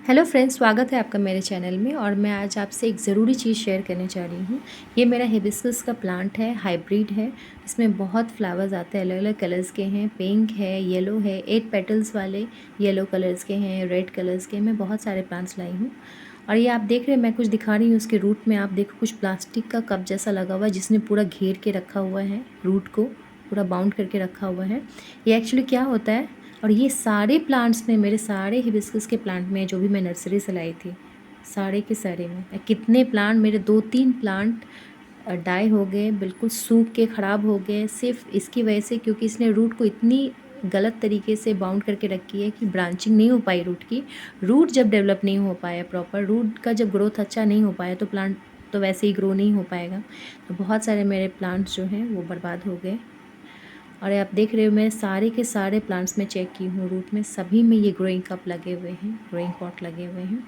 Hello friends, स्वागत है आपका मेरे चैनल में। और मैं आज आपसे एक ज़रूरी चीज़ शेयर करने जा रही हूँ। ये मेरा हिबिस्कस का प्लांट है, हाइब्रिड है। इसमें बहुत फ्लावर्स आते हैं, अलग अलग कलर्स के हैं। पिंक है, येलो है, 8 पेटल्स वाले येलो कलर्स के हैं, रेड कलर्स के। मैं बहुत सारे प्लांट्स लाई हूँ। और ये आप देख रहे हैं, मैं कुछ दिखा रही हूँ उसके रूट में। आप देखो, कुछ प्लास्टिक का कप जैसा लगा हुआ है जिसने पूरा घेर के रखा हुआ है, रूट को पूरा बाउंड करके रखा हुआ है। ये एक्चुअली क्या होता है, और ये सारे प्लांट्स में, मेरे सारे हिबिस्कस के प्लांट में जो भी मैं नर्सरी से लाई थी, सारे के सारे में कितने प्लांट, मेरे 2-3 प्लांट डाई हो गए, बिल्कुल सूख के ख़राब हो गए, सिर्फ इसकी वजह से, क्योंकि इसने रूट को इतनी गलत तरीके से बाउंड करके रखी है कि ब्रांचिंग नहीं हो पाई रूट की। रूट जब डेवलप नहीं हो पाया प्रॉपर, रूट का जब ग्रोथ अच्छा नहीं हो पाया, तो प्लांट तो वैसे ही ग्रो नहीं हो पाएगा। तो बहुत सारे मेरे प्लांट्स जो हैं वो बर्बाद हो गए। और आप देख रहे हो, मैं सारे के सारे प्लांट्स में चेक की हूँ, रूट में सभी में ये ग्रोइंग कप लगे हुए हैं, ग्रोइंग पॉट लगे हुए हैं।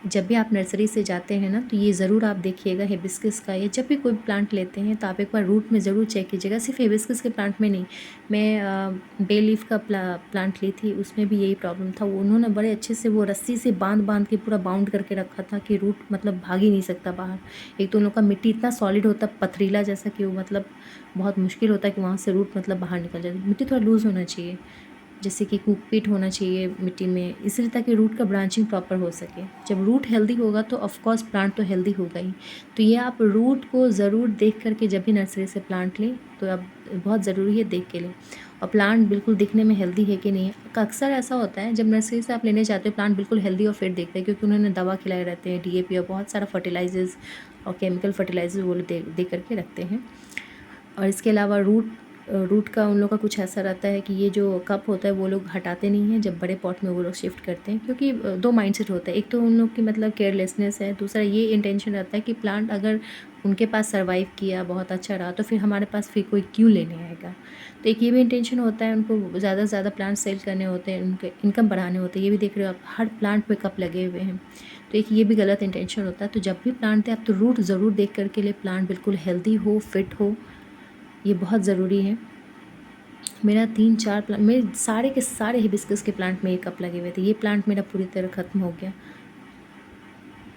जब भी आप नर्सरी से जाते हैं ना, तो ये ज़रूर आप देखिएगा हिबिस्कस का। ये जब भी कोई प्लांट लेते हैं तो आप एक बार रूट में ज़रूर चेक कीजिएगा। सिर्फ हिबिस्कस के प्लांट में नहीं, मैं बे लीफ का प्लांट ली थी, उसमें भी यही प्रॉब्लम था। वो उन्होंने बड़े अच्छे से वो रस्सी से बांध बांध के पूरा बाउंड करके रखा था कि रूट मतलब भाग ही नहीं सकता बाहर। एक तो उन लोग का मिट्टी इतना सॉलिड होता, पथरीला जैसा, कि वो मतलब बहुत मुश्किल होता है कि वहाँ से रूट मतलब बाहर निकल जाए। मिट्टी थोड़ा लूज़ होना चाहिए, जैसे कि कुकपीट होना चाहिए मिट्टी में, इसलिए ताकि रूट का ब्रांचिंग प्रॉपर हो सके। जब रूट हेल्दी होगा तो ऑफ कोर्स प्लांट तो हेल्दी होगा ही। तो ये आप रूट को ज़रूर देख करके जब भी नर्सरी से प्लांट लें, तो अब बहुत ज़रूरी है देख के लें। और प्लांट बिल्कुल दिखने में हेल्दी है कि नहीं है। अक्सर ऐसा होता है, जब नर्सरी से आप लेने जाते हो प्लांट बिल्कुल हेल्दी और फिट देखते हैं, क्योंकि उन्होंने दवा खिलाए रहते हैं, DAP और बहुत सारा फर्टिलाइजर्स और केमिकल फर्टिलाइजर्स वो लोग दे करके रखते हैं। और इसके अलावा रूट का उन लोग का कुछ ऐसा रहता है कि ये जो कप होता है वो लोग हटाते नहीं हैं, जब बड़े पॉट में वो लोग शिफ्ट करते हैं। क्योंकि दो माइंडसेट होता है, एक तो उन लोग की मतलब केयरलेसनेस है, दूसरा ये इंटेंशन रहता है कि प्लांट अगर उनके पास सर्वाइव किया, बहुत अच्छा रहा, तो फिर हमारे पास फिर कोई क्यों लेने आएगा। तो एक ये भी इंटेंशन होता है, उनको ज़्यादा से ज़्यादा प्लांट सेल करने होते हैं, उनके इनकम बढ़ाने होते हैं। ये भी देख रहे हो आप, हर प्लांट पे कप लगे हुए हैं। तो एक ये भी गलत इंटेंशन होता है। तो जब भी प्लांट दें आप, तो रूट ज़रूर देख करके ले, प्लांट बिल्कुल हेल्दी हो, फिट हो, ये बहुत ज़रूरी है। मेरा 3-4 प्लांट, मेरे सारे के सारे हिबिस्कस के प्लांट में ये कप लगे हुए थे। ये प्लांट मेरा पूरी तरह ख़त्म हो गया।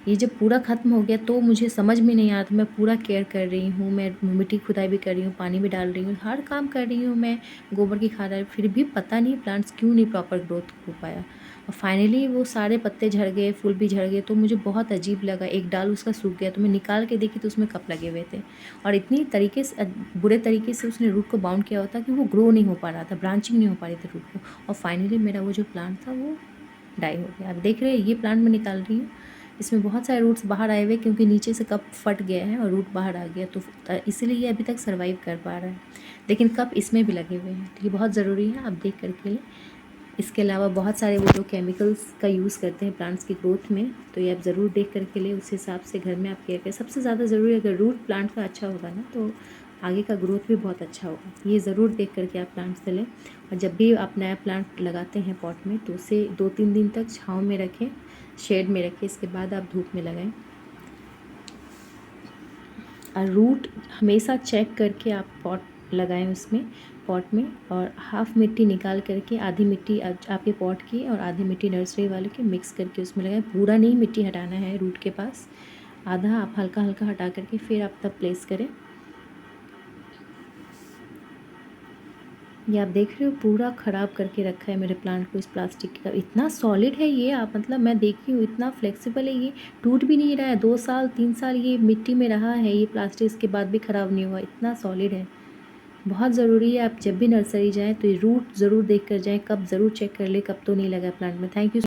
ये जब पूरा ख़त्म हो गया तो मुझे समझ में नहीं आ रहा था। मैं पूरा केयर कर रही हूँ, मैं मिट्टी खुदाई भी कर रही हूँ, पानी भी डाल रही हूँ, हर काम कर रही हूँ, मैं गोबर की खाद डाल रही हूँ, फिर भी पता नहीं प्लांट्स क्यों नहीं प्रॉपर ग्रोथ हो पाया। और फाइनली वो सारे पत्ते झड़ गए, फूल भी झड़ गए, तो मुझे बहुत अजीब लगा। एक डाल उसका सूख गया, तो मैं निकाल के देखी तो उसमें कप लगे हुए थे। और इतनी तरीके से बुरे तरीके से उसने रूट को बाउंड किया हुआ था कि वो ग्रो नहीं हो पा रहा था, ब्रांचिंग नहीं हो पा रही थी रूट को। और फाइनली मेरा वो जो प्लांट था वो डाई हो गया। आप देख रहे हैं, ये प्लांट मैं निकाल रही हूँ, इसमें बहुत सारे रूट्स बाहर आए हुए, क्योंकि नीचे से कप फट गया है और रूट बाहर आ गया, तो इसीलिए ये अभी तक सर्वाइव कर पा रहा है। लेकिन कप इसमें भी लगे हुए हैं, तो ये बहुत ज़रूरी है, आप देख करके लें। इसके अलावा बहुत सारे वो जो केमिकल्स का यूज़ करते हैं प्लांट्स की ग्रोथ में, तो ये आप ज़रूर देख करके लें। उस हिसाब से घर में आप केयर करें। सबसे ज़्यादा ज़रूरी, अगर रूट प्लांट का अच्छा होगा ना, तो आगे का ग्रोथ भी बहुत अच्छा होगा। ये ज़रूर देख करके आप प्लांट्स लें। और जब भी आप नया प्लांट लगाते हैं पॉट में, तो उसे 2-3 दिन तक छाँव में रखें, शेड में रखें, इसके बाद आप धूप में लगाएं। और रूट हमेशा चेक करके आप पॉट लगाएं उसमें, पॉट में। और हाफ़ मिट्टी निकाल करके, आधी मिट्टी आपके पॉट की और आधी मिट्टी नर्सरी वाले की मिक्स करके उसमें लगाएं। पूरा नहीं मिट्टी हटाना है रूट के पास, आधा आप हल्का हल्का हटा करके फिर आप तब प्लेस करें। ये आप देख रहे हो, पूरा ख़राब करके रखा है मेरे प्लांट को इस प्लास्टिक का। इतना सॉलिड है ये, आप मतलब मैं देखी हूँ, इतना फ्लेक्सिबल है ये, टूट भी नहीं रहा है। 2 साल 3 साल ये मिट्टी में रहा है ये प्लास्टिक, इसके बाद भी ख़राब नहीं हुआ, इतना सॉलिड है। बहुत ज़रूरी है, आप जब भी नर्सरी जाएँ तो ये रूट ज़रूर देख कर जाएँ, कब ज़रूर चेक कर लें कब तो नहीं लगा प्लांट में। Thank you.